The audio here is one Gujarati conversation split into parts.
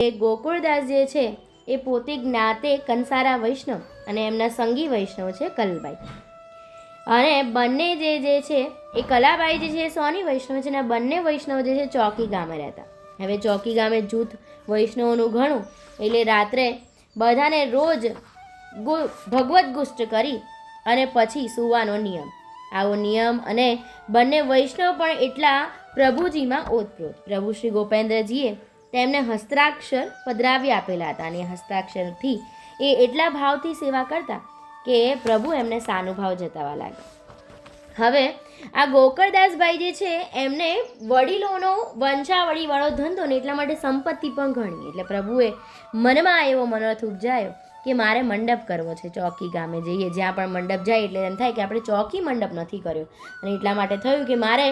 એ ગોકુળદાસ જે છે એ પોતે જ્ઞાતે કંસારા વૈષ્ણવ અને એમના સંગી વૈષ્ણવ છે કલબાઈ. અને બંને જે છે એ કલાબાઈ જે છે એ સોની વૈષ્ણવ છે અને બંને વૈષ્ણવ જે છે ચોકી ગામે રહેતા. હવે ચોકી ગામે જૂથ વૈષ્ણવોનું ઘણું એટલે રાત્રે બધાને રોજ ભગવત ગુષ્ટ કરી અને પછી સૂવાનો નિયમ. આવો નિયમ અને બંને વૈષ્ણવ પણ એટલા પ્રભુજીમાં ઓતપ્રોત. પ્રભુ શ્રી ગોપેન્દ્રજીએ તેમને હસ્તાક્ષર પધરાવી આપેલા હતા અને હસ્તાક્ષરથી એ એટલા ભાવથી સેવા કરતા કે પ્રભુ એમને સાનુભાવ જતાવા લાગ્યા. હવે આ ગોકળદાસભાઈ જે છે એમને વડીલોનો વંશાવળીવાળો ધંધો ને એટલા માટે સંપત્તિ પણ ઘણી. એટલે પ્રભુએ મનમાં એવો મનોરથ ઉપજાયો કે મારે મંડપ કરવો છે. ચોકી ગામે જઈએ જ્યાં પણ મંડપ જાય એટલે એમ થાય કે આપણે ચોકી મંડપ નથી કર્યો અને એટલા માટે થયું કે મારે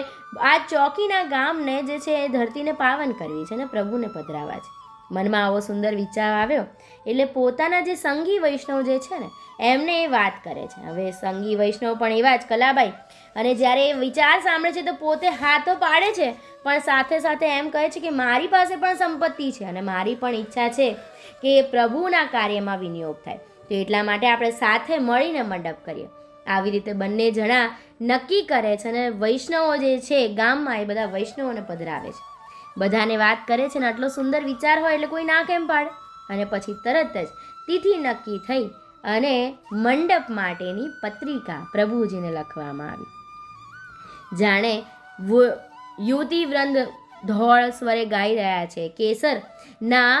આ ચોકીના ગામને જે છે એ ધરતીને પાવન કરવી છે અને પ્રભુને પધરાવા છે. મનમાં આવો સુંદર વિચાર આવ્યો એટલે પોતાના જે સંગી વૈષ્ણવ જે છે ને એમને એ વાત કરે છે. હવે સંગી વૈષ્ણવ પણ એવા જ કલાબાઈ અને જ્યારે એ વિચાર સાંભળે છે તો પોતે હાથો પાડે છે પણ સાથે સાથે એમ કહે છે કે મારી પાસે પણ સંપત્તિ છે અને મારી પણ ઈચ્છા છે કે પ્રભુના કાર્યમાં વિનિયોગ થાય, તો એટલા માટે આપણે સાથે મળીને મંડપ કરીએ. આવી રીતે બંને જણા નક્કી કરે છે અને વૈષ્ણવો જે છે ગામમાં એ બધા વૈષ્ણવોને પધરાવે છે. બધાને વાત કરે છે ને આટલો સુંદર વિચાર હોય એટલે કોઈ ના કેમ પાડે. અને પછી તરત જ તિથિ નક્કી થઈ અને મંડપ માટેની પત્રિકા પ્રભુજીને લખવામાં આવી. જાણે યુવતી વૃંદ ધોળ સ્વરે ગાઈ રહ્યા છે. કેસરના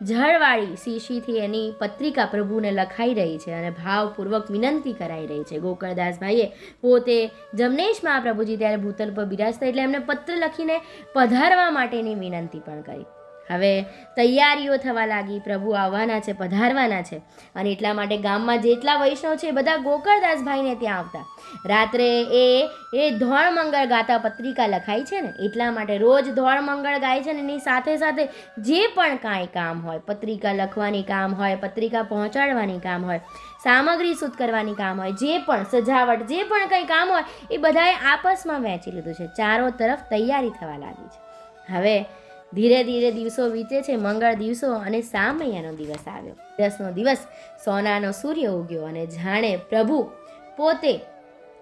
જળવાળી શીશીથી એની પત્રિકા પ્રભુને લખાઈ રહી છે અને ભાવપૂર્વક વિનંતી કરાઈ રહી છે. ગોકળદાસભાઈએ પોતે જમનેશ મહાપ્રભુજી ત્યારે ભૂતલ પર બિરાજતા એટલે એમને પત્ર લખીને પધારવા માટેની વિનંતી પણ કરી. હવે તૈયારીઓ થવા લાગી. પ્રભુ આવવાના છે, પધારવાના છે અને એટલા માટે ગામમાં જેટલા વૈષ્ણવ છે એ બધા ગોકળદાસભાઈને ત્યાં આવતા. રાત્રે એ ધોળ મંગળ ગાતા પત્રિકા લખાઈ છે ને એટલા માટે રોજ ધોળ મંગળ ગાય છે ને એની સાથે સાથે જે પણ કાંઈ કામ હોય, પત્રિકા લખવાની કામ હોય, પત્રિકા પહોંચાડવાની કામ હોય, સામગ્રી શુદ્ધ કરવાની કામ હોય, જે પણ સજાવટ જે પણ કંઈ કામ હોય એ બધાએ આપસમાં વહેંચી લીધું છે. ચારો તરફ તૈયારી થવા લાગી છે. હવે ધીરે ધીરે દિવસો વીતે છે. મંગળ દિવસો અને સામૈયાનો દિવસ આવ્યો. 10નો દિવસ સોનાનો સૂર્ય ઉગ્યો અને જાણે પ્રભુ પોતે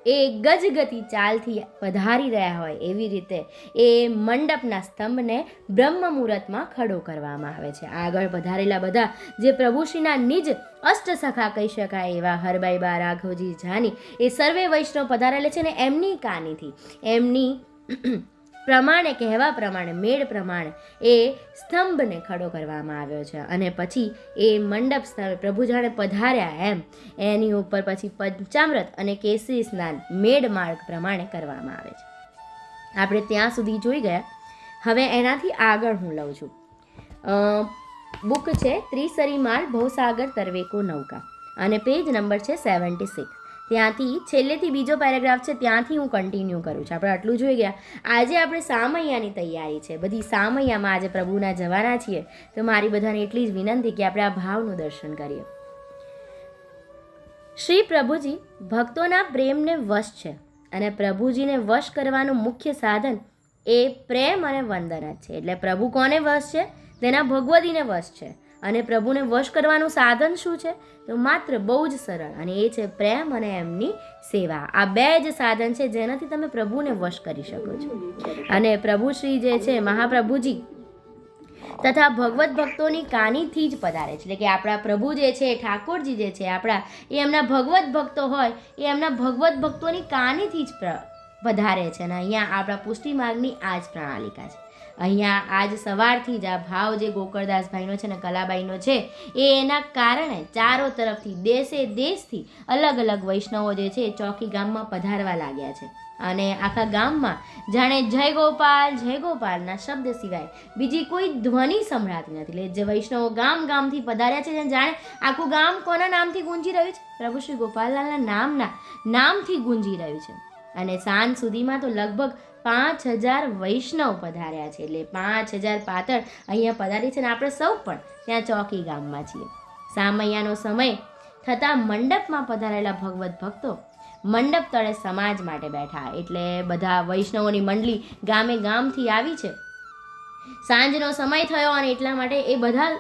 એ ગજગતી ચાલથી પધારી રહ્યા હોય એવી રીતે એ મંડપના સ્તંભને બ્રહ્મ મુહૂર્તમાં ખડો કરવામાં આવે છે. આગળ પધારેલા બધા જે પ્રભુશ્રીના નિજ અષ્ટસખા કહી શકાય એવા હરબાઈ બા, રાઘવજી, જાની એ સર્વે વૈષ્ણવ પધારેલા છે ને એમની કાનીથી એમની પ્રમાણે કહેવા પ્રમાણે મેળ પ્રમાણે એ સ્તંભને ખડો કરવામાં આવ્યો છે અને પછી એ મંડપ સ્થળે પ્રભુ જાણે પધાર્યા એમ એની ઉપર પછી પંચામૃત અને કેસરી સ્નાન મેળ માર્ગ પ્રમાણે કરવામાં આવે છે. આપણે ત્યાં સુધી જોઈ ગયા. હવે એનાથી આગળ હું લઉં છું. બુક છે ત્રિસરીમાળ ભવસાગર તરવેકો નૌકા અને પેજ નંબર છે 76. ત્યાંથી છેલ્લેથી બીજો પેરેગ્રાફ છે ત્યાંથી હું કન્ટિન્યુ કરું છું. આપણે આટલું જોઈ ગયા. આજે આપણે સામૈયાની તૈયારી છે. બધી સામૈયામાં આજે પ્રભુના જવાના છીએ તો મારી બધાને એટલી જ વિનંતી કે આપણે આ ભાવનું દર્શન કરીએ. શ્રી પ્રભુજી ભક્તોના પ્રેમને વશ છે અને પ્રભુજીને વશ કરવાનું મુખ્ય સાધન એ પ્રેમ અને વંદન જ છે. એટલે પ્રભુ કોને વશ છે? તેના ભગવતીને વશ છે. અને પ્રભુને વશ કરવાનું સાધન શું છે? તો માત્ર બહુ જ સરળ અને એ છે પ્રેમ અને એમની સેવા. આ બે જ સાધન છે જેનાથી તમે પ્રભુને વશ કરી શકો છો. અને પ્રભુશ્રી જે છે મહાપ્રભુજી તથા ભગવત ભક્તોની કાનીથી જ પધારે છે. એટલે કે આપણા પ્રભુ જે છે ઠાકોરજી જે છે આપણા એ એમના ભગવત ભક્તો હોય એ એમના ભગવત ભક્તોની કાનીથી જ પધારે છે. અને અહીંયા આપણા પુષ્ટિ માર્ગની આ જ પ્રણાલિકા છે. અહીંયા આજ સવારથી જ આ ભાવ જે ગોકળદાસભાઈનો છે ને કલાબાઈનો છે એ એના કારણે ચારો તરફથી દેશે દેશથી અલગ અલગ વૈષ્ણવો જે છે ચોકી ગામમાં પધારવા લાગ્યા છે. અને આખા ગામમાં જાણે જય ગોપાલના શબ્દ સિવાય બીજી કોઈ ધ્વનિ સંભળાતી નથી. એટલે જે વૈષ્ણવો ગામ ગામથી પધાર્યા છે જાણે આખું ગામ કોના નામથી ગુંજી રહ્યું છે? પ્રભુ શ્રી ગોપાલલાલના નામથી ગુંજી રહ્યું છે. અને સાંજ સુધીમાં તો લગભગ 5000 વૈષ્ણવ પધાર્યા છે. એટલે 5000 પાતળ અહીંયા પધારી છે ને આપણે સૌ પણ ત્યાં ચોકી ગામમાં છીએ. સામૈયાનો સમય થતાં મંડપમાં પધારેલા ભગવત ભક્તો મંડપ તળે સમાજ માટે બેઠા. એટલે બધા વૈષ્ણવોની મંડળી ગામે ગામથી આવી છે સાંજનો સમય થયો અને એટલા માટે એ બધા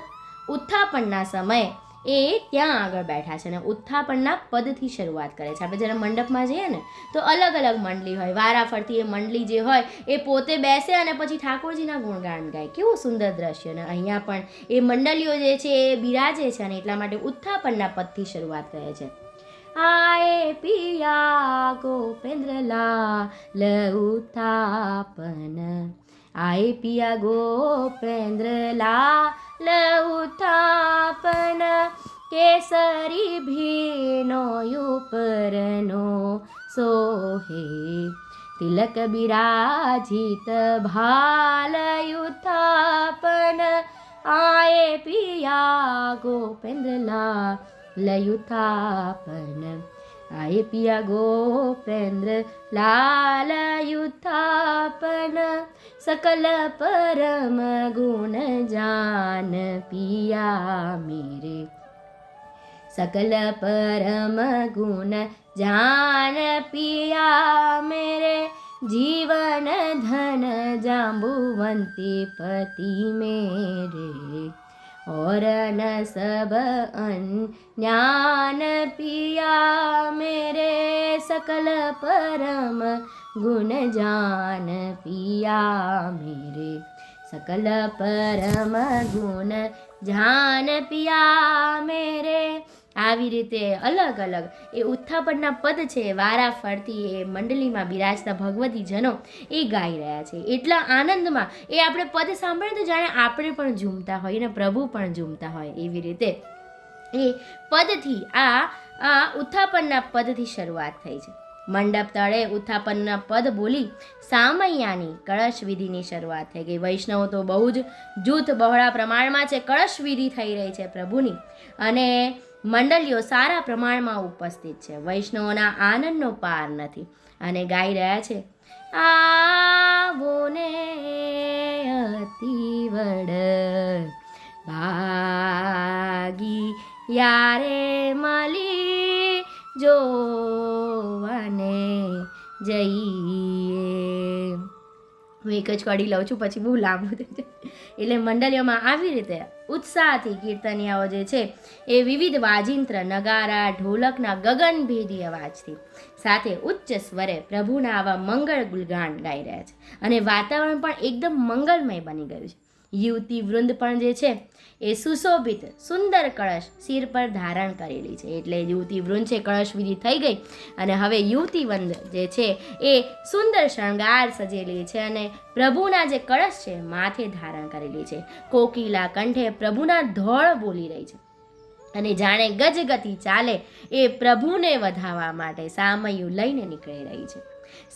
ઉત્થાપનના સમયે એ ત્યાં આગળ બેઠા છે અને ઉત્થાપનના પદથી શરૂઆત કરે છે. આપણે જ્યારે મંડપમાં જઈએ ને તો અલગ અલગ મંડળી હોય, વારાફરતી એ મંડળી જે હોય એ પોતે બેસે અને પછી ઠાકોરજીના ગુણગાન ગાય. કેવું સુંદર દ્રશ્ય. અને અહીંયા પણ એ મંડળીઓ જે છે એ બિરાજે છે અને એટલા માટે ઉત્થાપનના પદથી શરૂઆત કરે છે. આયે પિયા ગોપેન્દ્રલાલ ઉત્થાપન, આયે પિયા ગોપેન્દ્રલાલ ઉત્થાપન, કેસરી ભીનો ઉપરનો સોહે, તિલક બિરાજિત ભાલ ઉત્થાપન, આયે પિયા ગોપેન્દ્રલાલ ઉત્થાપન, આયે પિયા ગોપેન્દ્રલાલ ઉત્થાપન, सकल परम गुण जान पिया मेरे, सकल परम गुण जान पिया मेरे, जीवन धन जाम्बुवंती पति मेरे, और न सब अज्ञान पिया मेरे, सकल परम गुण जान पिया मेरे, सकल परम गुण જાન પિયા મેરે. આવી રીતે અલગ અલગ એ ઉત્થાપનના પદ છે વારા ફરતી એ મંડળીમાં બિરાજતા ભગવતીજનો એ ગાઈ રહ્યા છે. એટલા આનંદમાં એ આપણે પદ સાંભળીએ તો જાણે આપણે પણ ઝૂમતા હોય ને પ્રભુ પણ ઝૂમતા હોય. એવી રીતે એ પદથી આ ઉત્થાપનના પદથી શરૂઆત થઈ છે. મંડપ તળે ઉત્થાપનના પદ બોલી સામૈયાની કળશ વિધિની શરૂઆત થઈ ગઈ. વૈષ્ણવો તો બહુ જ જૂથ બહોળા પ્રમાણમાં છે. કળશ વિધિ થઈ રહી છે પ્રભુની અને મંડળીઓ સારા પ્રમાણમાં ઉપસ્થિત છે. વૈષ્ણવોના આનંદનો પાર નથી અને ગાઈ રહ્યા છે આવો ને અતિવડ ભાગી યારે મળી જોવાને જઈએ. હું એક જ કડી લઉં છું પછી બહુ લાંબુ થઈ જાય. એટલે મંડળીઓમાં આવી રીતે ઉત્સાહથી કીર્તનિયાઓ જે છે એ વિવિધ વાજિંત્ર નગારા ઢોલકના ગગનભેદી અવાજથી સાથે ઉચ્ચ સ્વરે પ્રભુના આવા મંગળ ગુણગાન ગાઈ રહ્યા છે અને વાતાવરણ પણ એકદમ મંગલમય બની ગયું છે. યુવતી વૃંદ પણ જે છે એ સુશોભિત સુંદર કળશ શિર પર ધારણ કરેલી છે. એટલે યુવતી વૃંદ છે કળશ વિધિ થઈ ગઈ અને હવે યુવતી વૃંદ જે છે એ સુંદર શણગાર સજેલી છે અને પ્રભુના જે કળશ છે માથે ધારણ કરેલી છે. કોકિલા કંઠે પ્રભુના ધોળ બોલી રહી છે અને જાણે ગજગતિ ચાલે એ પ્રભુને વધાવવા માટે સામૈયું લઈને નીકળી રહી છે.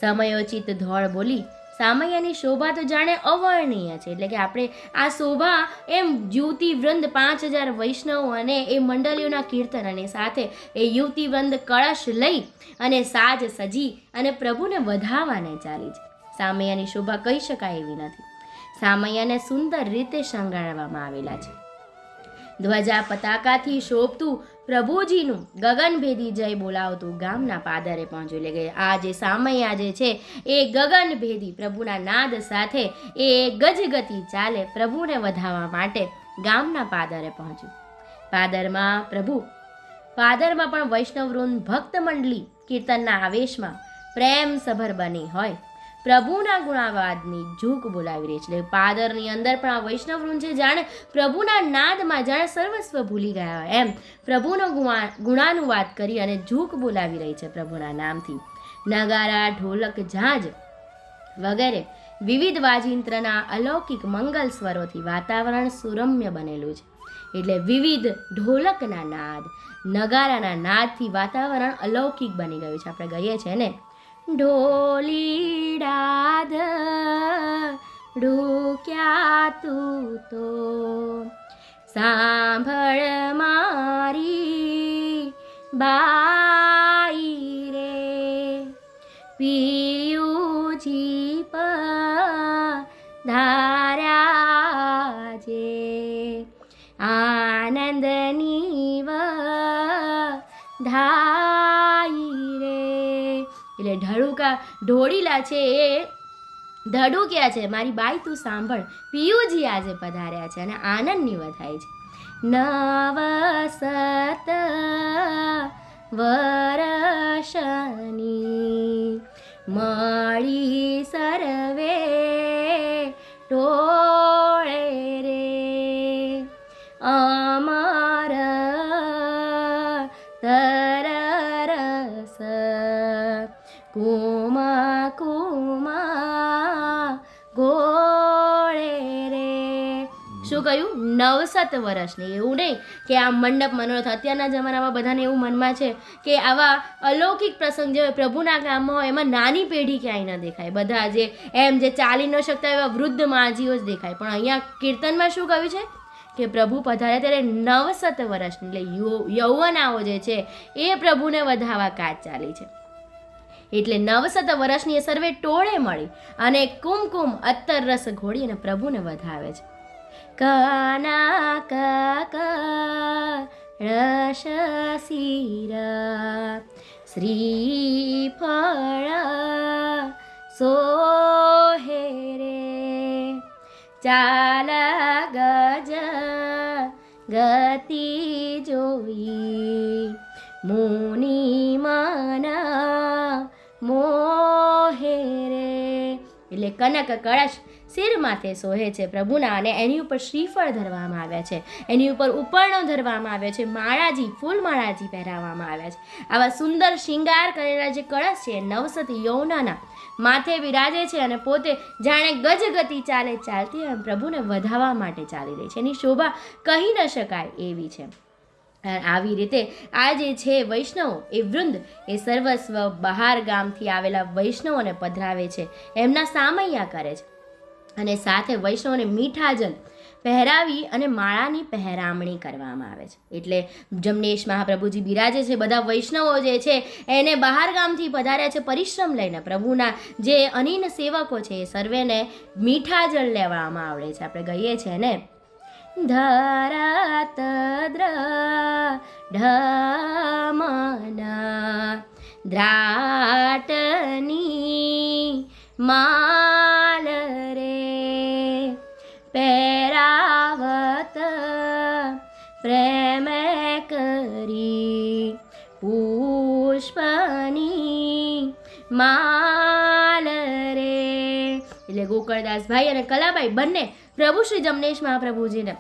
સમયોચિત ધોળ બોલી સામૈયાની શોભા તો જાણે અવર્ણનીય છે. એટલે કે આપણે આ શોભા એમ યુવતી વૃંદ 5000 વૈષ્ણવો અને એ મંડળીઓના કીર્તન અને સાથે એ યુવતી વૃંદ કળશ લઈ અને સાજ સજી અને પ્રભુને વધાવવાને ચાલી છે. સામૈયાની શોભા કહી શકાય એવી નથી. સામૈયાને સુંદર રીતે શણગારવામાં આવેલા છે. ધ્વજા પતાકાથી શોભતું પ્રભુજીનું ગગનભેદી જય બોલાવતું ગામના પાદરે પહોંચ્યું. એટલે કે આ જે સામૈયા જે છે એ ગગનભેદી પ્રભુના નાદ સાથે એ ગજગતિ ચાલે પ્રભુને વધાવવા માટે ગામના પાદરે પહોંચ્યું. પાદરમાં પણ વૈષ્ણવવૃંદ ભક્ત મંડળી કીર્તનના આવેશમાં પ્રેમસભર બની હોય પ્રભુના ગુણાવાદની ઝૂક બોલાવી રહી છે. એટલે પાદરની અંદર પણ આ વૈષ્ણવવૃંદ છે જાણે પ્રભુના નાદમાં જાણે સર્વસ્વ ભૂલી ગયા હોય એમ પ્રભુનો ગુણાનુવાદ કરી અને ઝૂક બોલાવી રહી છે પ્રભુના નામથી. નગારા ઢોલક ઝાંઝ વગેરે વિવિધ વાજિંત્રના અલૌકિક મંગલ સ્વરોથી વાતાવરણ સુરમ્ય બનેલું છે. એટલે વિવિધ ઢોલકના નાદ નગારાના નાદથી વાતાવરણ અલૌકિક બની ગયું છે. આપણે ગઈએ છીએ ને ઢોલી ડાદ ઢોક્યા તું તો સાંભળ મારી બાઈ રે પિયુજી પધાર્યા જે આનંદની વધાઈ રે. એટલે ઢોળીલા છે એ ધડું ક્યાં છે મારી બાઈ તું સાંભળ, પિયુજી આજે પધાર્યા છે અને આનંદની વધાઈ છે. નવસત વર્ષની મળી સર્વે ટોળે રે, અમર તરરસ કુમા કુમા ગોળે રે. શું કહ્યું? 9 વર્ષની. એવું નહીં કે આ મંડપ મનોરથ. અત્યારના જમાનામાં બધાને એવું મનમાં છે કે આવા અલૌકિક પ્રસંગ જે પ્રભુના ગામમાં હોય એમાં નાની પેઢી ક્યાંય ન દેખાય. બધા જે જે ચાલી ન શકતા એવા વૃદ્ધ માજીઓ જ દેખાય. પણ અહીંયા કીર્તનમાં શું કહ્યું છે કે પ્રભુ પધાર્યા ત્યારે 9 વર્ષની એટલે યૌવનાઓ જે છે એ પ્રભુને વધાવવા કાજ ચાલી છે. એટલે 9 વર્ષની એ સર્વે ટોળે મળી અને કુમકુમ અત્તર રસ ઘોડી અને પ્રભુને વધાવે છે. કનક રસ શિરા શ્રીફળ સોહે રે, ચાલ ગજ ગતિ જોઈ મુનિ મન મોહે રે. એટલે કનક કળશ શિર માથે સોહે છે પ્રભુના અને એની ઉપર શ્રીફળ ધરવામાં આવ્યા છે, એની ઉપર ઉપરણો ધરવામાં આવ્યા છે, માળાજી ફૂલમાળાજી પહેરાવવામાં આવ્યા છે. આવા સુંદર શિંગાર કરેલા જે કળશ છે 9 યૌવનાના માથે બિરાજે છે અને પોતે જાણે ગજગતિ ચાલતી એમ પ્રભુને વધાવવા માટે ચાલી રહી છે. એની શોભા કહી ન શકાય એવી છે. આવી રીતે આ જે છે વૈષ્ણવો એ વૃંદ એ સર્વસ્વ બહાર ગામથી આવેલા વૈષ્ણવોને પધરાવે છે, એમના સામૈયા કરે છે અને સાથે વૈષ્ણવોને મીઠા જલ પહેરાવી અને માળાની પહેરામણી કરવામાં આવે છે. એટલે જમનેશ મહાપ્રભુજી બિરાજે છે, બધા વૈષ્ણવો જે છે એને બહાર ગામથી પધાર્યા છે પરિશ્રમ લઈને. પ્રભુના જે અનિન સેવકો છે એ સર્વેને મીઠા જળ લેવામાં આવડે છે. આપણે કહીએ છીએ ને ધરત ઢમના દ્રાટની માલ રે, પેરાવત પ્રેમ કરી પુષ્પની માલ રે. એટલે ગોકળદાસભાઈ અને કલાબાઈ બંને પ્રભુ શ્રી જમનેશ મહાપ્રભુજીને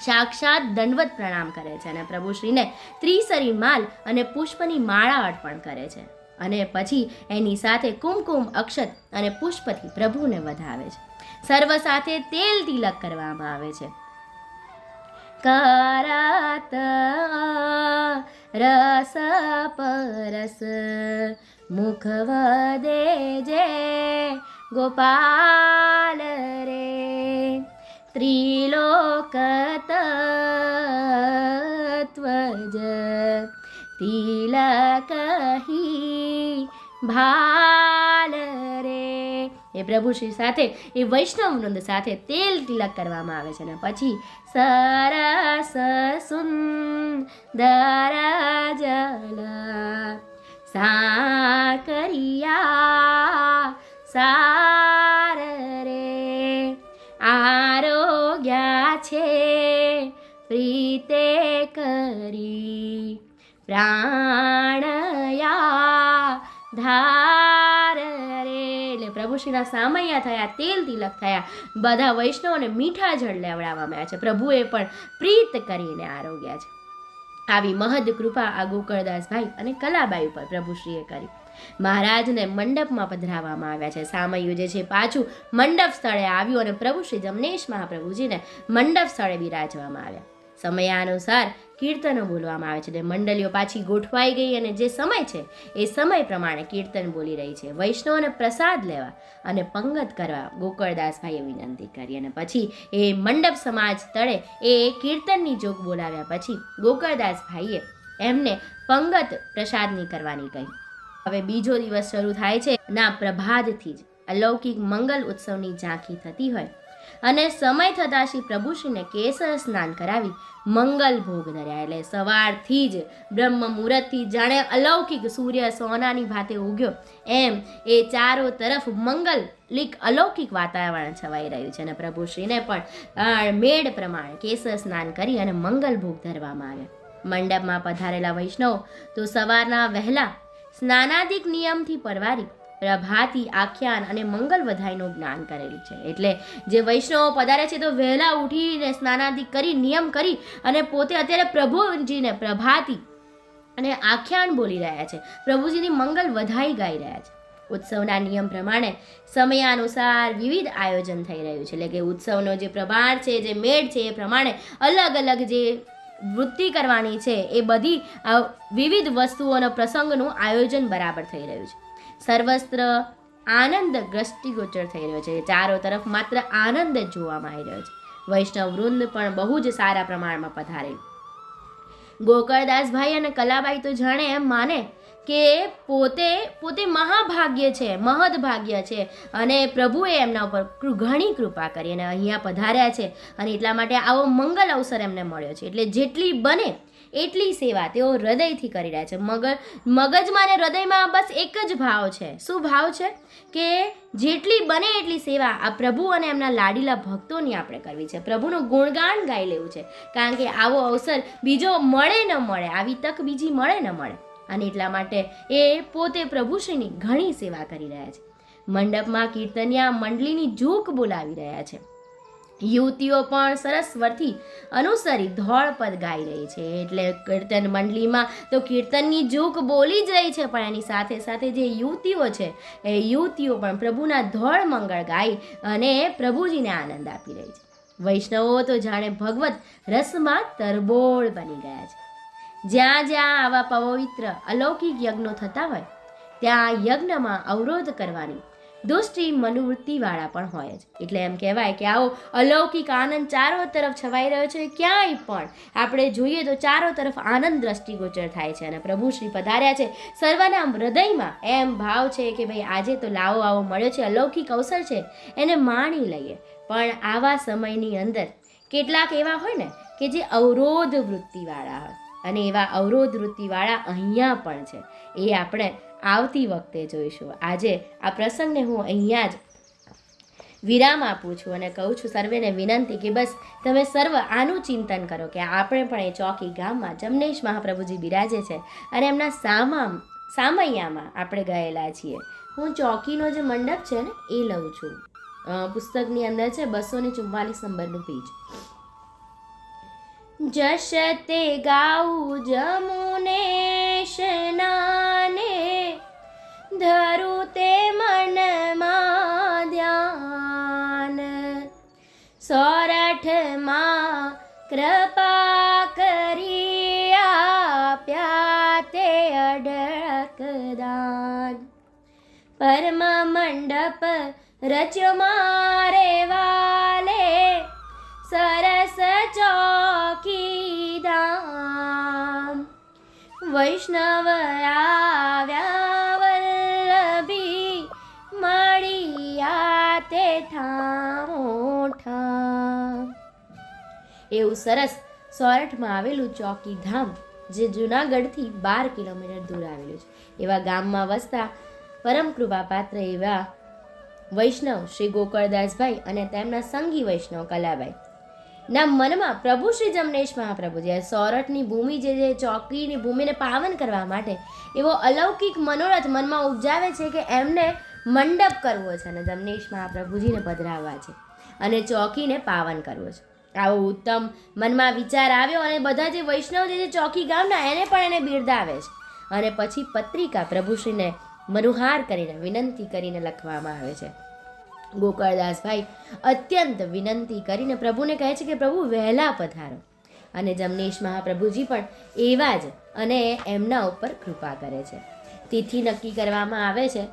સાક્ષાત દંડવત પ્રણામ કરે છે અને પ્રભુશ્રીને ત્રિસરી માલ અને પુષ્પની માળા અર્પણ કરે છે અને પછી એની સાથે કુમકુમ અક્ષત અને પુષ્પથી પ્રભુને વધાવે છે. સર્વ સાથે તેલ તિલક કરવામાં આવે છે. કરત રસ પરસ મુખ વદે જે ગોપાલ રે, ત્રિલોક તત્વજ તિલકહી ભાલ રે. એ પ્રભુશ્રી સાથે એ વૈષ્ણવ વૃંદ સાથે તેલ તિલક કરવામાં આવે છે અને પછી સરસ સુંદર જલ સાકરિયા સાર રે, આરોગ્યા છે પ્રીતે કરી પ્રાણયા ધાર રે. એટલે પ્રભુશ્રીના સામૈયા થયા, તેલ તિલક થયા, બધા વૈષ્ણવોને મીઠા જળ લેવડાવવામાં આવ્યા છે. પ્રભુએ પણ પ્રીત કરીને આરોગ્યા છે. આવી મહદ કૃપા આ ગોકળદાસભાઈ અને કલાબાઈ ઉપર પ્રભુશ્રીએ કરી. મહારાજને મંડપમાં પધરાવવામાં આવ્યા છે. સામૈયું જે છે પાછું મંડપ સ્થળે આવ્યું અને પ્રભુ શ્રી જમનેશ મહાપ્રભુજીને મંડપ સ્થળે બિરાજવામાં આવ્યા. સમયાનુસાર કીર્તનો બોલવામાં આવે છે અને મંડળીઓ પાછી ગોઠવાઈ ગઈ અને જે સમય છે એ સમય પ્રમાણે કીર્તન બોલી રહી છે. વૈષ્ણવોને પ્રસાદ લેવા અને પંગત કરવા ગોકળદાસભાઈએ વિનંતી કરી અને પછી એ મંડપ સમાજ તળે એ કીર્તનની જોગ બોલાવ્યા પછી ગોકળદાસભાઈએ એમને પંગત પ્રસાદની કરવાની કહી. હવે બીજો દિવસ શરૂ થાય છે ના પ્રભાતથી જ અલૌકિક મંગલ ઉત્સવની ઝાંખી થતી હોય અને સમય થતાં શ્રી પ્રભુશ્રીને કેસર સ્નાન કરાવી મંગલ ભોગ ધર્યા. એટલે સવારથી જ બ્રહ્મ મુહૂર્તથી જાણે અલૌકિક સૂર્ય સોનાની ભાતે ઉગ્યો એમ એ ચારો તરફ મંગલિક અલૌકિક વાતાવરણ છવાઈ રહ્યું છે. અને પ્રભુશ્રીને પણ મેળ પ્રમાણે કેસર સ્નાન કરી અને મંગલ ભોગ ધરવામાં આવ્યા. મંડપમાં પધારેલા વૈષ્ણવ તો સવારના વહેલા સ્નાનાદિક નિયમથી પરવારી પ્રભાતી આખ્યાન અને મંગલ વધાઈનું જ્ઞાન કરેલું છે. એટલે જે વૈષ્ણવો પધારે છે તો વહેલા ઉઠીને સ્નાનાદિક કરી નિયમ કરી અને પોતે અત્યારે પ્રભુજીને પ્રભાતી અને આખ્યાન બોલી રહ્યા છે, પ્રભુજીની મંગલ વધાઈ ગાઈ રહ્યા છે. ઉત્સવના નિયમ પ્રમાણે સમયાનુસાર વિવિધ આયોજન થઈ રહ્યું છે. એટલે કે ઉત્સવનો જે પ્રભાર છે, જે મેળ છે, એ પ્રમાણે અલગ અલગ જે વૃત્તિ કરવાની છે એ બધી વિવિધ વસ્તુઓનો પ્રસંગનું આયોજન બરાબર થઈ રહ્યું છે. સર્વસ્ત્ર આનંદ દ્રષ્ટિગોચર થઈ રહ્યો છે. ચારો તરફ માત્ર આનંદ જ જોવામાં આવી રહ્યો છે. વૈષ્ણવ વૃંદ પણ બહુ જ સારા પ્રમાણમાં પધારેલું. ગોકળદાસભાઈ અને કલાબાઈ તો જાણે એમ માને કે પોતે મહાભાગ્ય છે, મહદભાગ્ય છે અને પ્રભુએ એમના ઉપર ઘણી કૃપા કરી અને અહીંયા પધાર્યા છે અને એટલા માટે આવો મંગલ અવસર એમને મળ્યો છે. એટલે જેટલી બને એટલી સેવા તેઓ હૃદયથી કરી રહ્યા છે. મગજમાં અને હૃદયમાં બસ એક જ ભાવ છે. શું ભાવ છે? કે જેટલી બને એટલી સેવા આ પ્રભુ અને એમના લાડીલા ભક્તોની આપણે કરવી છે, પ્રભુનું ગુણગાન ગાઈ લેવું છે. કારણ કે આવો અવસર બીજો મળે ન મળે, આવી તક બીજી મળે ન મળે. અને એટલા માટે એ પોતે પ્રભુશ્રીની ઘણી સેવા કરી રહ્યા છે. મંડપમાં કીર્તનિયા મંડળીની જૂક બોલાવી રહ્યા છે. યુવતીઓ પણ સરસ સ્વરથી અનુસરી ધોળપદ ગાઈ રહી છે. એટલે કીર્તન મંડળીમાં તો કીર્તનની જૂક બોલી જ રહી છે, પણ એની સાથે સાથે જે યુવતીઓ છે એ યુવતીઓ પણ પ્રભુના ધોળ મંગળ ગાઈ અને પ્રભુજીને આનંદ આપી રહી છે. વૈષ્ણવો તો જાણે ભગવત રસમાં તરબોળ બની ગયા છે. જ્યાં જ્યાં આવા પવિત્ર અલૌકિક યજ્ઞો થતા હોય ત્યાં યજ્ઞમાં અવરોધ કરવાની દુષ્ટિ મનોવૃત્તિવાળા પણ હોય જ. એટલે એમ કહેવાય કે આવો અલૌકિક આનંદ ચારો તરફ છવાઈ રહ્યો છે. ક્યાંય પણ આપણે જોઈએ તો ચારો તરફ આનંદ દ્રષ્ટિગોચર થાય છે અને પ્રભુ શ્રી પધાર્યા છે. સર્વના હૃદયમાં એમ ભાવ છે કે ભાઈ આજે તો લાવો આવો મળ્યો છે, અલૌકિક અવસર છે, એને માણી લઈએ. પણ આવા સમયની અંદર કેટલાક એવા હોય ને કે જે અવરોધ વૃત્તિવાળા હોય અને એવા અવરોધ વૃત્તિવાળા અહીંયા પણ છે. એ આપણે આવતી વખતે જોઈશું. આજે આ પ્રસંગને હું અહીંયા જ વિરામ આપું છું અને કહું છું સર્વેને વિનંતી કે બસ તમે સર્વ આનું ચિંતન કરો કે આપણે પણ એ ચોકી ગામમાં જમનેશ મહાપ્રભુજી બિરાજે છે અને એમના સામૈયામાં આપણે ગયેલા છીએ. હું ચોકીનો જે મંડપ છે ને એ લઉં છું. પુસ્તકની અંદર છે 244 નંબરનું પેજ. જશ તે ગાઉ જમુનેશ નાને ધરું તે મનમાં ધ્યાન સોરઠમાં કૃપા કરી આપ્યા તે અઢળક દાન પરમ મંડપ રચ્યો મારે વાલે સરસ ચોકી ધામ વૈષ્ણવ આવ્યા વલ્લભી મળ્યા તે ઠામ. એવું સરસ સોરઠમાં આવેલું ચોકી ધામ જે જૂનાગઢથી 12 કિલોમીટર દૂર આવેલું છે. એવા ગામમાં વસતા પરમ કૃપાપાત્ર એવા વૈષ્ણવ શ્રી ગોકળદાસભાઈ અને તેમના સંગી વૈષ્ણવ કલાબાઈ ના મનમાં પ્રભુ શ્રી જમનેશ મહાપ્રભુજી સોરઠની ભૂમિ જે ચોકીની ભૂમિને પાવન કરવા માટે એવો અલૌકિક મનોરથ મનમાં ઉપજાવે છે કે એમને મંડપ કરવો છે અને જમનેશ મહાપ્રભુજીને પધરાવવા છે અને ચોકીને પાવન કરવો છે. આવો ઉત્તમ મનમાં વિચાર આવ્યો અને બધા જે વૈષ્ણવ જે ચોકી ગામના એને પણ એને બિરદાવે છે અને પછી પત્રિકા પ્રભુશ્રીને મનુહાર કરીને વિનંતી કરીને લખવામાં આવે છે. ગોકળદાસભાઈ અત્યંત વિનંતી કરીને પ્રભુને કહે છે કે પ્રભુ વહેલા પધારો અને જમનેશ મહાપ્રભુજી પણ એવા જ અને એમના ઉપર કૃપા કરે છે. તિથિ નક્કી કરવામાં આવે છે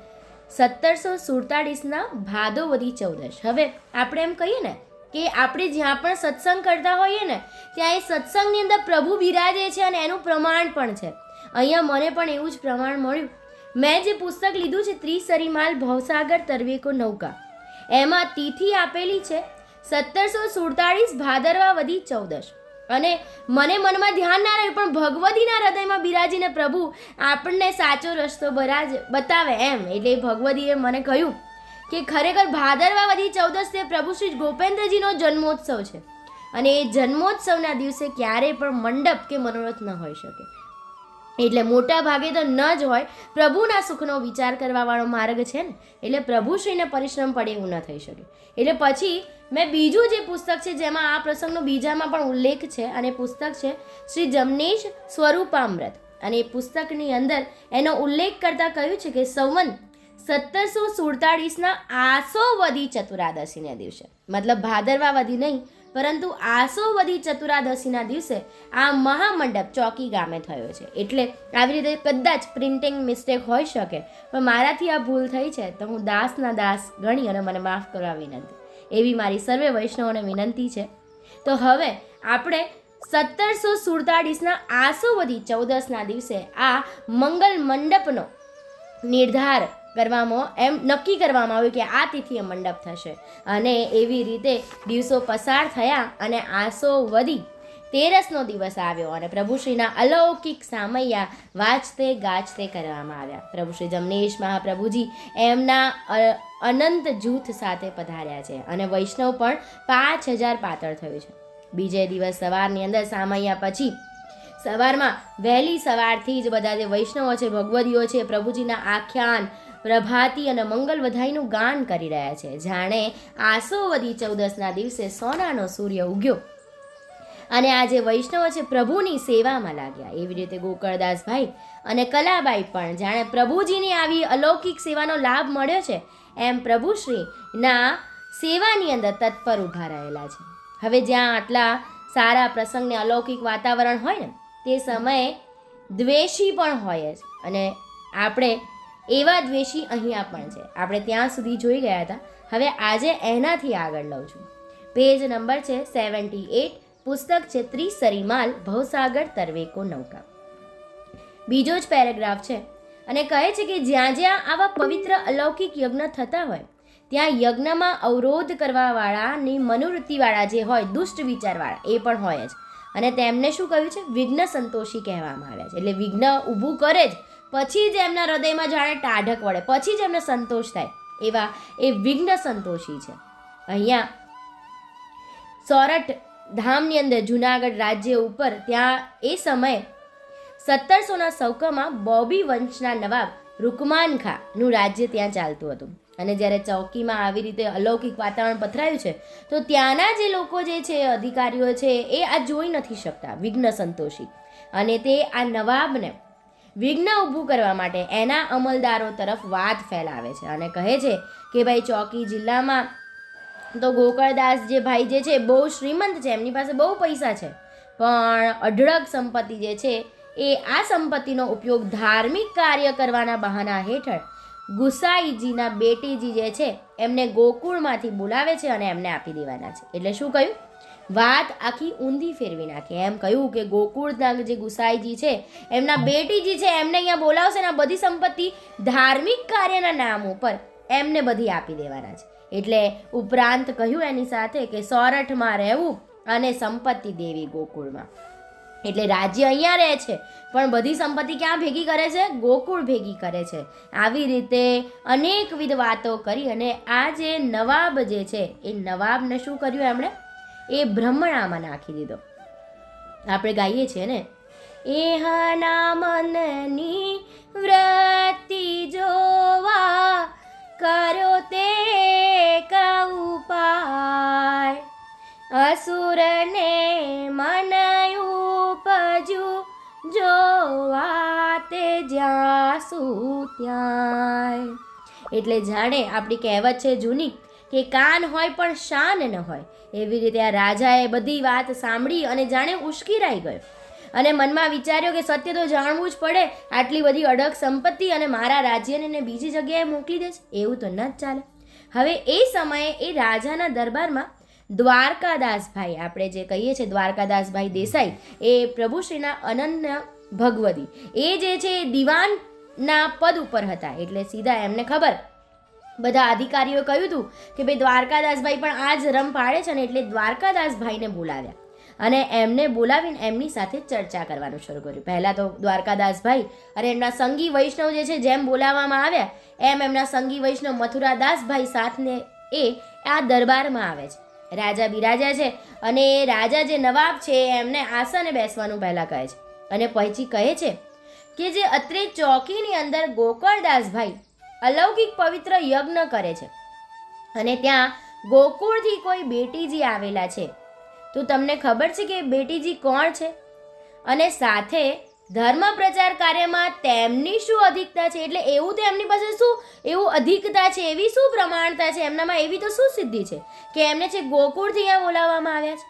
1747 ભાદોવદી 14. હવે આપણે એમ કહીએ ને કે આપણે જ્યાં પણ સત્સંગ કરતા હોઈએ ને ત્યાં એ સત્સંગની અંદર પ્રભુ બિરાજે છે અને એનું પ્રમાણ પણ છે. અહીંયા મને પણ એવું જ પ્રમાણ મળ્યું. મેં જે પુસ્તક લીધું છે ત્રિસરીમાલ ભવસાગર તરવેકો નૌકા, એમાં તિથિ આપેલી છે 1747 ભાદરવા વધી 14. અને મને મનમાં ધ્યાન ના રહ્યું, પણ ભગવતીના હૃદયમાં બિરાજીને પ્રભુ આપણને સાચો રસ્તો બતાવે એમ. એટલે ભગવતીએ મને કહ્યું કે ખરેખર ભાદરવા વધી 14 તે પ્રભુ શ્રી ગોપેન્દ્રજીનો જન્મોત્સવ છે, અને એ જન્મોત્સવના દિવસે ક્યારેય પણ મંડપ કે મનોરથ ન હોઈ શકે. એટલે મોટા ભાગે તો ન જ હોય. પ્રભુના સુખનો વિચાર કરવાવાળો માર્ગ છે ને, એટલે પ્રભુશ્રીને પરિશ્રમ પડે એવું ન થઈ શકે. એટલે પછી મેં બીજું જે પુસ્તક છે જેમાં આ પ્રસંગનો બીજામાં પણ ઉલ્લેખ છે, અને પુસ્તક છે શ્રી જમનેશ સ્વરૂપામૃત. અને એ પુસ્તકની અંદર એનો ઉલ્લેખ કરતાં કહ્યું છે કે સંવંત 1747 આસો વધી ચતુરાદશીના દિવસે, મતલબ ભાદરવા વધી નહીં પરંતુ આસો વધી ચતુરાદશીના દિવસે આ મહામંડપ ચોકી ગામે થયો છે. એટલે આવી રીતે કદાચ પ્રિન્ટિંગ મિસ્ટેક હોઈ શકે, પણ મારાથી આ ભૂલ થઈ છે તો હું દાસના દાસ ગણી અને મને માફ કરવા વિનંતી, એવી મારી સર્વે વૈષ્ણવોને વિનંતી છે. તો હવે આપણે 1747 આસો વધી 14 દિવસે આ મંગલ મંડપનો નિર્ધાર એમ નક્કી કરવામાં આવ્યું કે આ તિથિએ મંડપ થશે. અને એવી રીતે દિવસો પસાર થયા અને આસો વધી 13 દિવસ આવ્યો અને પ્રભુશ્રીના અલૌકિક સામૈયા વાંચતે ગાજતે કરવામાં આવ્યા. પ્રભુ શ્રી જમનેશ મહાપ્રભુજી એમના અનંત જૂથ સાથે પધાર્યા છે, અને વૈષ્ણવ પણ 5000 પાતળ થયું છે. બીજે દિવસ સવારની અંદર સામૈયા પછી સવારમાં વહેલી સવારથી જ બધા જે વૈષ્ણવો છે, ભગવદીઓ છે, પ્રભુજીના આખ્યાન, પ્રભાતી અને મંગલ વધાઈનું ગાન કરી રહ્યા છે, જાણે આસો વધી 14 દિવસે સોનાનો સૂર્ય ઉગ્યો અને આ જે વૈષ્ણવો છે પ્રભુની સેવામાં લાગ્યા. એવી રીતે ગોકળદાસભાઈ અને કલાબાઈ પણ જાણે પ્રભુજીની આવી અલૌકિક સેવાનો લાભ મળ્યો છે એમ પ્રભુશ્રીના સેવાની અંદર તત્પર ઊભા રહેલા છે. હવે જ્યાં આટલા સારા પ્રસંગને અલૌકિક વાતાવરણ હોય ને, તે સમયે દ્વેષી પણ હોય જ, અને આપણે એવા દ્વેષી અહીંયા પણ છે. આપણે ત્યાં સુધી જોઈ ગયા હતા. હવે આજે એનાથી આગળ લઉં છું. પેજ નંબર છે 78, પુસ્તક છે ત્રિસરીમાલ ભવસાગર તરવેકો નૌકા. બીજો જ પેરેગ્રાફ છે અને કહે છે કે જ્યાં જ્યાં આવા પવિત્ર અલૌકિક યજ્ઞ થતા હોય ત્યાં યજ્ઞમાં અવરોધ કરવાવાળાની મનોવૃત્તિવાળા જે હોય, દુષ્ટ વિચારવાળા, એ પણ હોય જ. અને તેમને શું કહ્યું છે? વિઘ્ન સંતોષી કહેવામાં આવ્યા છે. એટલે વિઘ્ન ઊભું કરે જ પછી જ એમના હૃદયમાં જાણે ટાઢક વળે, પછી જ એમને સંતોષ થાય, એવા એ વિઘ્ન સંતોષી છે. અહીંયા સોરઠ ધામની અંદર જુનાગઢ રાજ્ય ઉપર ત્યાં એ સમયે 1700ના સૌકામાં બોબી વંશના નવાબ રૂકમાન ખાનું રાજ્ય ત્યાં ચાલતું હતું. અને જ્યારે ચોકીમાં આવી રીતે અલૌકિક વાતાવરણ પથરાયું છે તો ત્યાંના જે લોકો જે છે, અધિકારીઓ છે, એ આ જોઈ નથી શકતા, વિઘ્ન સંતોષી, અને તે આ નવાબને વિઘ્ન ઊભું કરવા માટે એના અમલદારો તરફ વાત ફેલાવે છે અને કહે છે કે ભાઈ ચોકી જિલ્લામાં તો ગોકળદાસ જે ભાઈ જે છે બહુ શ્રીમંત છે, એમની પાસે બહુ પૈસા છે, પણ અઢળક સંપત્તિ જે છે એ આ સંપત્તિનો ઉપયોગ ધાર્મિક કાર્ય કરવાના બહાના હેઠળ ગુસાઈજીના બેટીજી જે છે એમને ગોકુળમાંથી બોલાવે છે અને એમને આપી દેવાના છે. એટલે શું કહ્યું? વાત આખી ઊંધી ફેરવી નાખી. એમ કહ્યું કે ગોકુળના જે ગુસાઈજી છે એમના બેટીજી છે એમને અહીંયા બોલાવશે ને આ બધી સંપત્તિ ધાર્મિક કાર્યના નામ ઉપર એમને બધી આપી દેવાના છે. એટલે ઉપરાંત કહ્યું એની સાથે કે સોરઠમાં રહેવું અને સંપત્તિ દેવી ગોકુળમાં. એટલે રાજ્ય અહીંયા રહે છે પણ બધી સંપત્તિ ક્યાં ભેગી કરે છે? ગોકુળ ભેગી કરે છે. આવી રીતે અનેકવિધ વાતો કરી અને આ જે નવાબ જે છે એ નવાબને શું કર્યું એમણે? એ બ્રહ્મણામાં નાખી દીધો. આપણે ગાઈએ છીએ ને, એહના મનની વૃત્તિ જોવા કરો તે ઉપાય, અસુરને મન ઉપજ્યું જોવા તે જાસુ ત્યાંય. એટલે જાણે આપણી કહેવત છે જૂની કે કાન હોય પણ શાન ન હોય, એવી રીતે આ રાજાએ બધી વાત સાંભળી અને જાણે ઉશ્કેરાઈ ગયો અને મનમાં વિચાર્યો કે સત્ય તો જાણવું જ પડે, આટલી બધી અડગ સંપત્તિ અને મારા રાજ્યને બીજી જગ્યાએ મોકલી દે છે, એવું તો ન જ ચાલે. હવે એ સમયે એ રાજાના દરબારમાં દ્વારકાદાસભાઈ, આપણે જે કહીએ છીએ દ્વારકાદાસભાઈ દેસાઈ, એ પ્રભુશ્રીના અનન્ય ભગવદી, એ જે છે દિવાનના પદ ઉપર હતા. એટલે સીધા એમને ખબર બધા અધિકારીઓ કહ્યું હતું કે ભાઈ દ્વારકાદાસભાઈ પણ આ જ રમ પાડે છે ને, એટલે દ્વારકાદાસભાઈને બોલાવ્યા અને એમને બોલાવીને એમની સાથે ચર્ચા કરવાનું શરૂ કર્યું. પહેલાં તો દ્વારકાદાસભાઈ અને એમના સંગી વૈષ્ણવ જે છે જેમ બોલાવવામાં આવ્યા એમ એમના સંગી વૈષ્ણવ મથુરાદાસભાઈ સાથે એ આ દરબારમાં આવે છે. રાજા બિરાજ્યા છે અને રાજા જે નવાબ છે એમને આસને બેસવાનું પહેલાં કહે છે અને પછી કહે છે કે જે અત્રે ચોકીની અંદર ગોકળદાસભાઈ અલૌકિક પવિત્ર યજ્ઞ કરે છે અને ત્યાં ગોકુળથી કોઈ બેટીજી આવેલા છે. તો તમને ખબર છે કે બેટીજી કોણ છે અને સાથે ધર્મ પ્રચાર કાર્યમાં તેમની શું અધિકતા છે? એટલે એવું તો એમની પાસે શું એવું અધિકતા છે, એવી શું પ્રમાણતા છે એમનામાં, એવી તો શું સિદ્ધિ છે કે એમને છે ગોકુળથી અહીંયા બોલાવવામાં આવ્યા છે?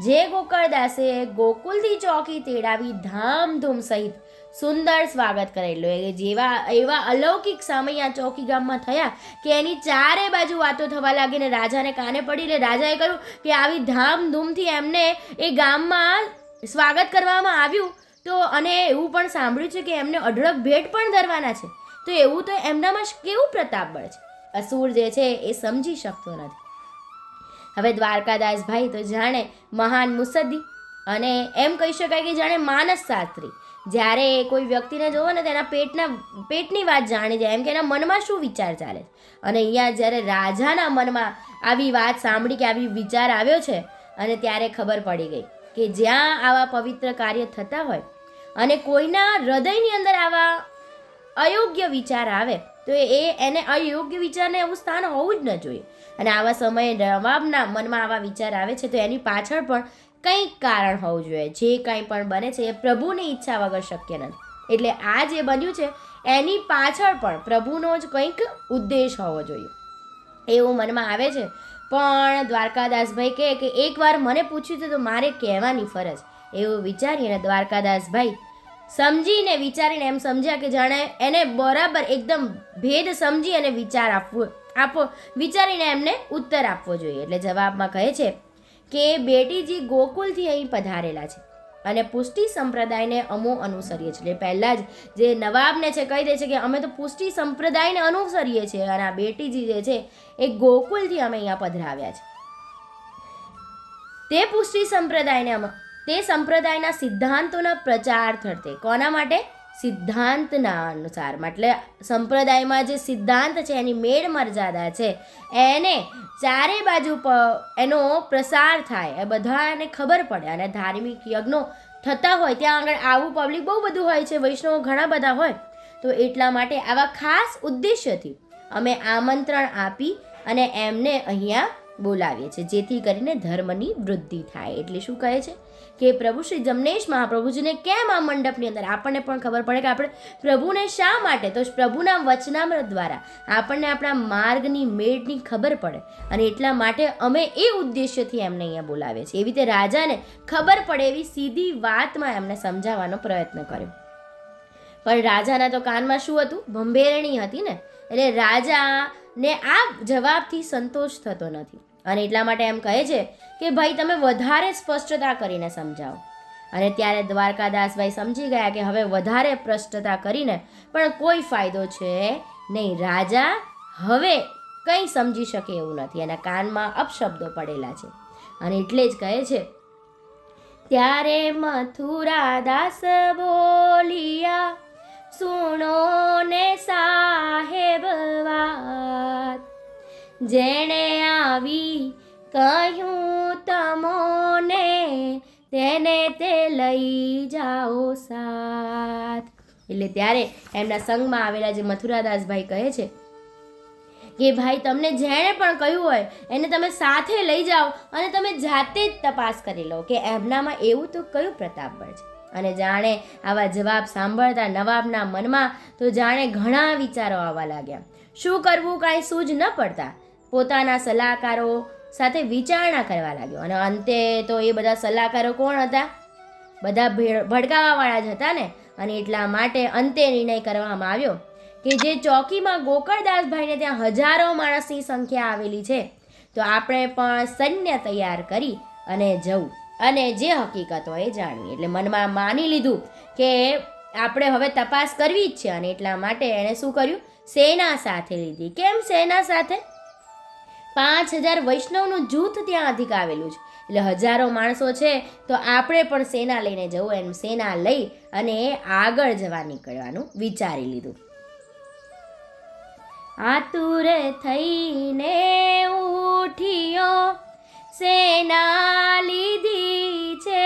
જે ગોકળદાસે ગોકુળથી ચોકી તેડાવી ધામધૂમ સહિત સુંદર સ્વાગત કરેલું, જેવા એવા અલૌકિક સમય આ ચોકી ગામમાં થયા કે એની ચારે બાજુ વાતો થવા લાગી ને રાજાને કાને પડી. એટલે રાજાએ કહ્યું કે આવી ધામધૂમથી એમને એ ગામમાં સ્વાગત કરવામાં આવ્યું તો, અને એવું પણ સાંભળ્યું છે કે એમને અઢળક ભેટ પણ ધરવાના છે. તો એવું તો એમનામાં કેવું પ્રતાપ બળ છે! અસુર જે છે એ સમજી શકતો નથી. હવે દ્વારકાદાસભાઈ તો જાણે મહાન મુસદ્દી અને એમ કહી શકાય કે જાણે માનસ શાસ્ત્રી, જ્યારે કોઈ વ્યક્તિને જોવો ને તેના પેટની વાત જાણી જાય, એમ કે એના મનમાં શું વિચાર ચાલે. અને અહીંયા જ્યારે રાજાના મનમાં આવી વાત સાંભળી કે આવી વિચાર આવ્યો છે અને ત્યારે ખબર પડી ગઈ કે જ્યાં આવા પવિત્ર કાર્ય થતા હોય અને કોઈના હૃદયની અંદર આવા અયોગ્ય વિચાર આવે તો એને અયોગ્ય વિચારને એવું સ્થાન હોવું જ ન જોઈએ. અને આવા સમયે નવાબના મનમાં આવા વિચાર આવે છે તો એની પાછળ પણ કંઈક કારણ હોવું જોઈએ. જે કંઈ પણ બને છે એ પ્રભુની ઈચ્છા વગર શક્ય નથી. એટલે આ જે બન્યું છે એની પાછળ પણ પ્રભુનો જ કંઈક ઉદ્દેશ હોવો જોઈએ એવું મનમાં આવે છે. પણ દ્વારકાદાસભાઈ કહે કે એકવાર મને પૂછ્યું હતું તો મારે કહેવાની ફરજ, એવું વિચારીને દ્વારકાદાસભાઈ સમજીને વિચારીને એમ સમજ્યા કે જાણે એને બરાબર એકદમ ભેદ સમજી અને વિચારીને એમને ઉત્તર આપવો જોઈએ. એટલે જવાબમાં કહે છે કે બેટીજી ગોકુલથી અહીં પધારેલા છે અને પુષ્ટિ સંપ્રદાયને અમો અનુસરીએ છીએ. એટલે પહેલાં જ જે નવાબને છે કહી દે છે કે અમે તો પુષ્ટિ સંપ્રદાયને અનુસરીએ છીએ અને આ બેટીજી જે છે એ ગોકુલથી અમે અહીંયા પધરાવ્યા છે. તે પુષ્ટિ તે સંપ્રદાયના સિદ્ધાંતોના પ્રચાર થર્થે, કોના માટે? સિદ્ધાંતના અનુસાર, એટલે સંપ્રદાયમાં જે સિદ્ધાંત છે એની મેળ મર્યાદા છે એને ચારે બાજુ એનો પ્રસાર થાય, એ બધાને ખબર પડે. અને ધાર્મિક યજ્ઞો થતા હોય ત્યાં આગળ આવું પબ્લિક બહુ બધું હોય છે, વૈષ્ણવો ઘણા બધા હોય, તો એટલા માટે આવા ખાસ ઉદ્દેશ્યથી અમે આમંત્રણ આપી અને એમને અહીંયા બોલાવીએ છીએ જેથી કરીને ધર્મની વૃદ્ધિ થાય. એટલે શું કહે છે કે પ્રભુ શ્રી જમનેશ મહાપ્રભુજીને કેમ આ મંડપની અંદર, આપણને પણ ખબર પડે કે આપણે પ્રભુને શા માટે, તો પ્રભુના વચનામૃત દ્વારા આપણને આપણા માર્ગની મેળની ખબર પડે અને એટલા માટે અમે એ ઉદ્દેશ્યથી એમને અહીંયા બોલાવીએ છીએ. એવી રીતે રાજાને ખબર પડે એવી સીધી વાતમાં એમને સમજાવવાનો પ્રયત્ન કર્યો. પણ રાજાના તો કાનમાં શું હતું? ભંભેરણી હતી ને, એટલે રાજાને આ જવાબથી સંતોષ થતો નથી અને એટલા માટે એમ કહે છે કે ભાઈ તમે વધારે સ્પષ્ટતા કરીને સમજાવો. અને ત્યારે દ્વારકાદાસભાઈ સમજી ગયા કે હવે વધારે સ્પષ્ટતા કરીને પણ કોઈ ફાયદો છે નહીં. રાજા હવે કંઈ સમજી શકે એવું નથી, એના કાનમાં અપશબ્દો પડેલા છે અને એટલે જ કહે છે ત્યારે મથુરાદાસ બોલિયા સુણો ને સાહેબ વાત, જેણે આવી કહ્યું તમોને તેને તે લઈ જાઓ સાથ. એટલે ત્યારે એમના સંગમાં આવેલા જે મથુરાદાસભાઈ કહે છે કે ભાઈ તમને જેણે પણ કહ્યું હોય એને તમે સાથે લઈ જાઓ અને તમે જાતે જ તપાસ કરી લો કે એમનામાં એવું તો કયું પ્રતાપ બળ છે. અને જાણે આવા જવાબ સાંભળતા નવાબના મનમાં તો જાણે ઘણા વિચારો આવવા લાગ્યા. શું કરવું કાંઈ સૂઝ ન પડતા પોતાના સલાહકારો સાથે વિચારણા કરવા લાગ્યો. અને અંતે તો એ બધા સલાહકારો કોણ હતા? બધા ભડકાવાવાળા જ હતા ને. અને એટલા માટે અંતે નિર્ણય કરવામાં આવ્યો કે જે ચોકીમાં ગોકળદાસભાઈને ત્યાં હજારો માણસની સંખ્યા આવેલી છે તો આપણે પણ સૈન્ય તૈયાર કરી અને જવું અને જે હકીકત હોય એ જાણવી. એટલે મનમાં માની લીધું કે આપણે હવે તપાસ કરવી જ છે અને એટલા માટે એણે શું કર્યું? સેના સાથે લીધી. કેમ સેના સાથે? 5000 વૈષ્ણવનું જૂથ ત્યાં અધિક આવેલું છે, એટલે હજારો માણસો છે, તો આપણે પણ સેના લઈને જવું. એમ સેના લઈ અને આગળ જવા નીકળવાનું વિચારી લીધું. આતુર થઈને ઉઠ્યો, સેના લીધી છે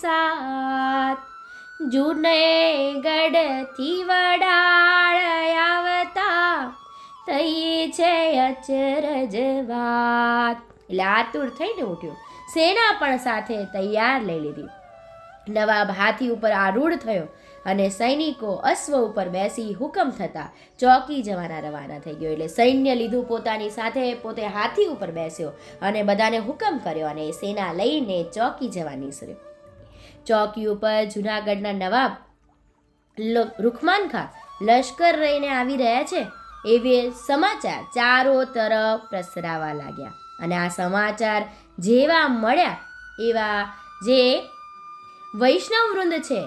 સાથ, જુનાગઢથી વડાળ આવતા થઈ છે અચરજ વાત. એટલે આતુર થઈને ઉઠ્યો, સેના પણ સાથે તૈયાર લઈ લીધી. નવાબ હાથી ઉપર આરૂઢ થયો અને સૈનિકો અશ્વ ઉપર બેસી હુકમ થતા ચોકી જવાના રવાના થઈ ગયો. એટલે સૈન્ય લીધું પોતાની સાથે, પોતે હાથી ઉપર બેસ્યો અને બધાને હુકમ કર્યો અને સેના લઈને ચોકી જવા નીકળ્યો. ચોકી ઉપર જુનાગઢના નવાબ રૂખમાન ખાં લશ્કર લઈને આવી રહ્યા છે એવે સમાચાર ચારો તરફ પ્રસરાવા લાગ્યા. અને આ સમાચાર જેવા મળ્યા એવા જે વૈષ્ણવ વૃંદ છે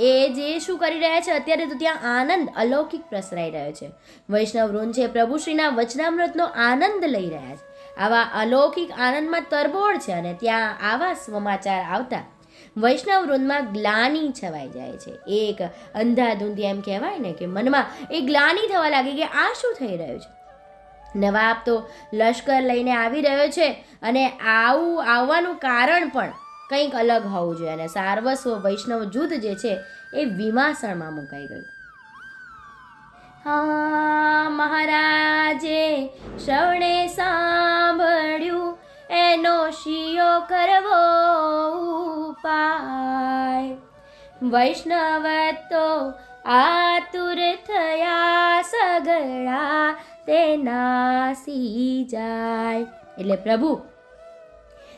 એ જે શું કરી રહ્યા છે, અત્યારે તો ત્યાં આનંદ અલૌકિક પ્રસરાઈ રહ્યો છે. વૈષ્ણવ વૃંદ છે પ્રભુ શ્રીના વચનામૃતનો આનંદ લઈ રહ્યા છે, આવા અલૌકિક આનંદમાં તરબોળ છે. અને ત્યાં આવા સમાચાર આવતા વૈષ્ણવ વૃંદમાં ગ્લાની છવાઈ જાય છે. એક અંધાધૂંધી એમ કહેવાય ને કે મનમાં એ ગ્લાની થવા લાગી કે આ શું થઈ રહ્યું છે. નવાબ તો લશ્કર લઈને આવી રહ્યો છે અને આવવાનું કારણ પણ કંઈક અલગ હોવું જોઈએ. અને સાર્વસ્વ વૈષ્ણવ જૂથ જે છે એ વિમાસણમાં મુકાઈ ગયું. હા, મહારાજે શ્રવણે સાંભળ્યું, એનો શિયો કરવો ઉપાય. વૈષ્ણવ તો આતુર થયા, સગળા તે નાસી જાય. એટલે પ્રભુ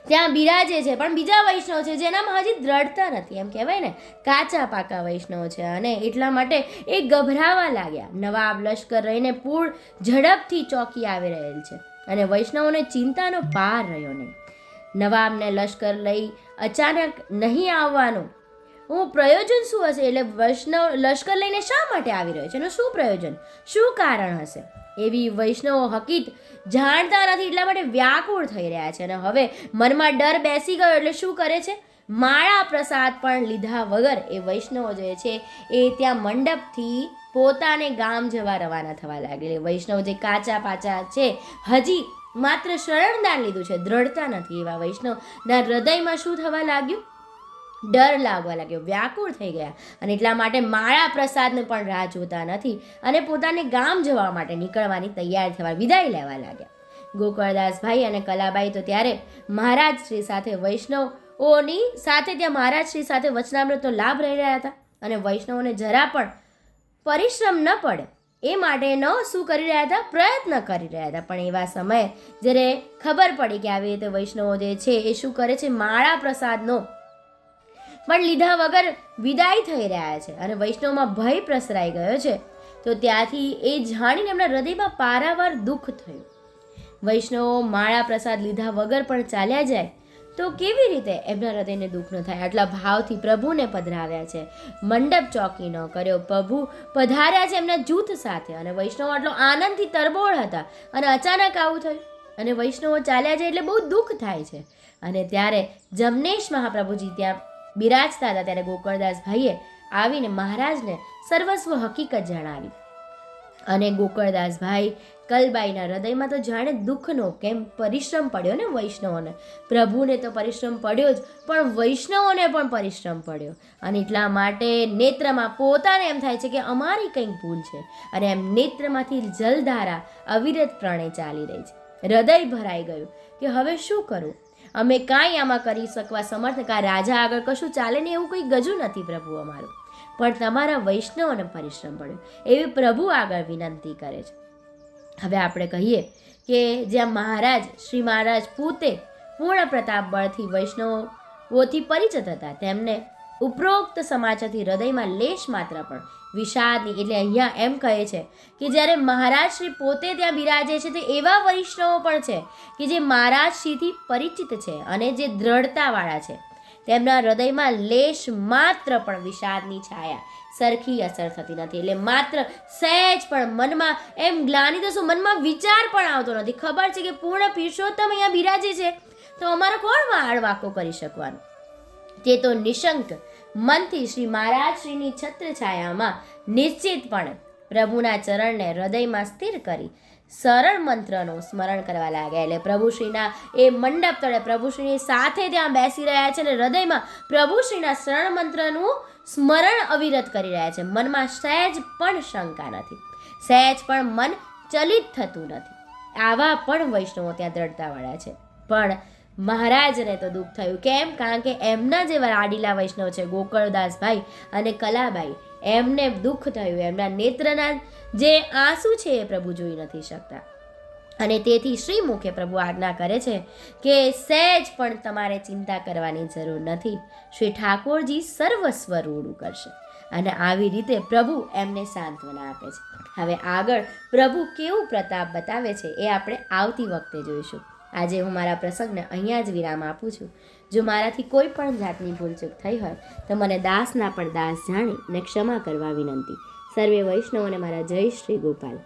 ત્યાં બિરાજે છે, પણ બીજા વૈષ્ણવ છે જેનામાં હજી દ્રઢતા નથી, એમ કહેવાય ને કાચા પાકા વૈષ્ણવ છે. અને એટલા માટે એ ગભરાવા લાગ્યા. નવાબ લશ્કર રહીને પૂર ઝડપથી ચોકી આવી રહેલ છે અને વૈષ્ણવોને ચિંતાનો પાર રહ્યો નહીં. નવાબને લશ્કર લઈ અચાનક નહીં આવવાનું પ્રયોજન શું હશે? એટલે વૈષ્ણવ લશ્કર લઈને શા માટે આવી રહ્યો છે, એનું શું પ્રયોજન, શું કારણ હશે? એવી વૈષ્ણવો હકીકત જાણતા નથી, એટલા માટે વ્યાકુળ થઈ રહ્યા છે. અને હવે મનમાં ડર બેસી ગયો એટલે શું કરે છે? માળા પ્રસાદ પણ લીધા વગર એ વૈષ્ણવો જે છે એ ત્યાં મંડપથી પોતાને ગામ જવા રવાના થવા લાગે. વૈષ્ણવ જે કાચા પાચા છે, હજી માત્ર શરણદાન લીધું છે, દ્રઢતા નથી, એવા વૈષ્ણવના હૃદયમાં શું થવા લાગ્યું? ડર લાગવા લાગ્યો, વ્યાકુળ થઈ ગયા. અને એટલા માટે માળા પ્રસાદને પણ રાહ જોતા નથી અને પોતાને ગામ જવા માટે નીકળવાની તૈયાર થવા વિદાય લેવા લાગ્યા. ગોકળદાસભાઈ અને કલાબાઈ તો ત્યારે મહારાજ શ્રી સાથે વૈષ્ણવોની સાથે ત્યાં મહારાજ શ્રી સાથે વચનામૃતનો લાભ રહી રહ્યા હતા અને વૈષ્ણવોને જરા પણ પરિશ્રમ ન પડે એ માટેનો શું કરી રહ્યા હતા? પ્રયત્ન કરી રહ્યા હતા. પણ એવા સમયે જ્યારે ખબર પડી કે આવી રીતે વૈષ્ણવો જે છે એ શું કરે છે, માળા પ્રસાદનો પણ લીધા વગર વિદાય થઈ રહ્યા છે અને વૈષ્ણવમાં ભય પ્રસરાઈ ગયો છે, તો ત્યાંથી એ જાણીને એમના હૃદયમાં પારાવાર દુઃખ થયું. વૈષ્ણવો માળા પ્રસાદ લીધા વગર પણ ચાલ્યા જાય તો કેવી રીતે એમના હૃદયને દુઃખ ન થાય? આટલા ભાવથી પ્રભુને પધરાવ્યા છે, મંડપ ચોકી ન કર્યો, પ્રભુ પધાર્યા છે એમના જૂથ સાથે અને વૈષ્ણવો આટલો આનંદથી તરબોળ હતા અને અચાનક આવું થયું અને વૈષ્ણવો ચાલ્યા જાય એટલે બહુ દુઃખ થાય છે. અને ત્યારે જમનેશ મહાપ્રભુજી ત્યાં બિરાજતા હતા ત્યારે ગોકળદાસભાઈએ આવીને મહારાજને સર્વસ્વ હકીકત જણાવી. અને ગોકળદાસભાઈ કલબાઈના હૃદયમાં તો જાણે દુઃખનો કેમ પરિશ્રમ પડ્યો ને વૈષ્ણવોને. પ્રભુને તો પરિશ્રમ પડ્યો જ, પણ વૈષ્ણવોને પણ પરિશ્રમ પડ્યો. અને એટલા માટે નેત્રમાં પોતાને એમ થાય છે કે અમારી કંઈક ભૂલ છે અને એમ નેત્રમાંથી જલધારા અવિરત પ્રણે ચાલી રહી છે. હૃદય ભરાઈ ગયું કે હવે શું કરું? અમે કાંઈ આમાં કરી શકવા સમર્થ, કાં રાજા આગળ કશું ચાલે ને એવું કોઈ ગજુ નથી પ્રભુ અમારું, પણ તમારા વૈષ્ણવોને પરિશ્રમ પડ્યો એવી પ્રભુ આગળ વિનંતી કરે છે. હવે આપણે કહીએ કે જ્યાં મહારાજ શ્રી મહારાજ પોતે પૂર્ણ પ્રતાપ બળથી વૈષ્ણવોથી પરિચિત હતા, તેમને ઉપરોક્ત સમાચારથી હૃદયમાં લેશ માત્ર પણ વિષાદની, એટલે અહીંયા એમ કહે છે કે જ્યારે મહારાજ શ્રી પોતે ત્યાં બિરાજે છે તે એવા વૈષ્ણવો પણ છે કે જે મહારાજ શ્રીથી પરિચિત છે અને જે દ્રઢતાવાળા છે, તેમના હૃદયમાં લેશ માત્ર પણ વિષાદની છાયા સરખી અસર થતી નથી. એટલે માત્ર સહેજ પણ મનમાં એમ ગ્લાનિ તો શું, મનમાં વિચાર પણ આવતો નથી. ખબર છે કે પૂર્ણ પુરુષોત્તમ અહીંયા બિરાજે છે, તો અમારો કોણ વાળ વાંકો કરી શકવાનું. તે તો નિશંક મનથી શ્રી મહારાજ શ્રીની છત્રછાયામાં નિશ્ચિતપણે પ્રભુના ચરણને હૃદયમાં સ્થિર કરી સરળ મંત્રનું સ્મરણ કરવા લાગ્યા. એટલે પ્રભુશ્રીના એ મંડપ તળે પ્રભુશ્રીની સાથે ત્યાં બેસી રહ્યા છે અને હૃદયમાં પ્રભુશ્રીના શરણ મંત્રનું સ્મરણ અવિરત કરી રહ્યા છે. મનમાં સહેજ પણ શંકા નથી, સહેજ પણ મન ચલિત થતું નથી. આવા પણ વૈષ્ણવો ત્યાં દ્રઢતાવાળા છે. પણ મહારાજને તો દુઃખ થયું. કેમ? કારણ કે એમના જે લાડીલા વૈષ્ણવ છે ગોકળદાસભાઈ અને કલાબાઈ, એમને દુઃખ થયું. એમના નેત્રના જે આંસુ છે એ પ્રભુ જોઈ નથી શકતા, અને તેથી શ્રી મુખે પ્રભુ આજ્ઞા કરે છે કે સહેજ પણ તમારે ચિંતા કરવાની જરૂર નથી, શ્રી ઠાકોરજી સર્વસ્વ રૂડું કરશે. અને આવી રીતે પ્રભુ એમને સાંત્વના આપે છે. હવે આગળ પ્રભુ કેવું પ્રતાપ બતાવે છે એ આપણે આવતી વખતે જોઈશું. આજે હું મારા પ્રસંગને અહીંયા જ વિરામ આપું છું. જો મારાથી કોઈ પણ જાતની ભૂલચૂક થઈ હોય તો મને દાસના પણ દાસ જાણી ને ક્ષમા કરવા વિનંતી. સર્વે વૈષ્ણવોને મારા જય શ્રી ગોપાલ.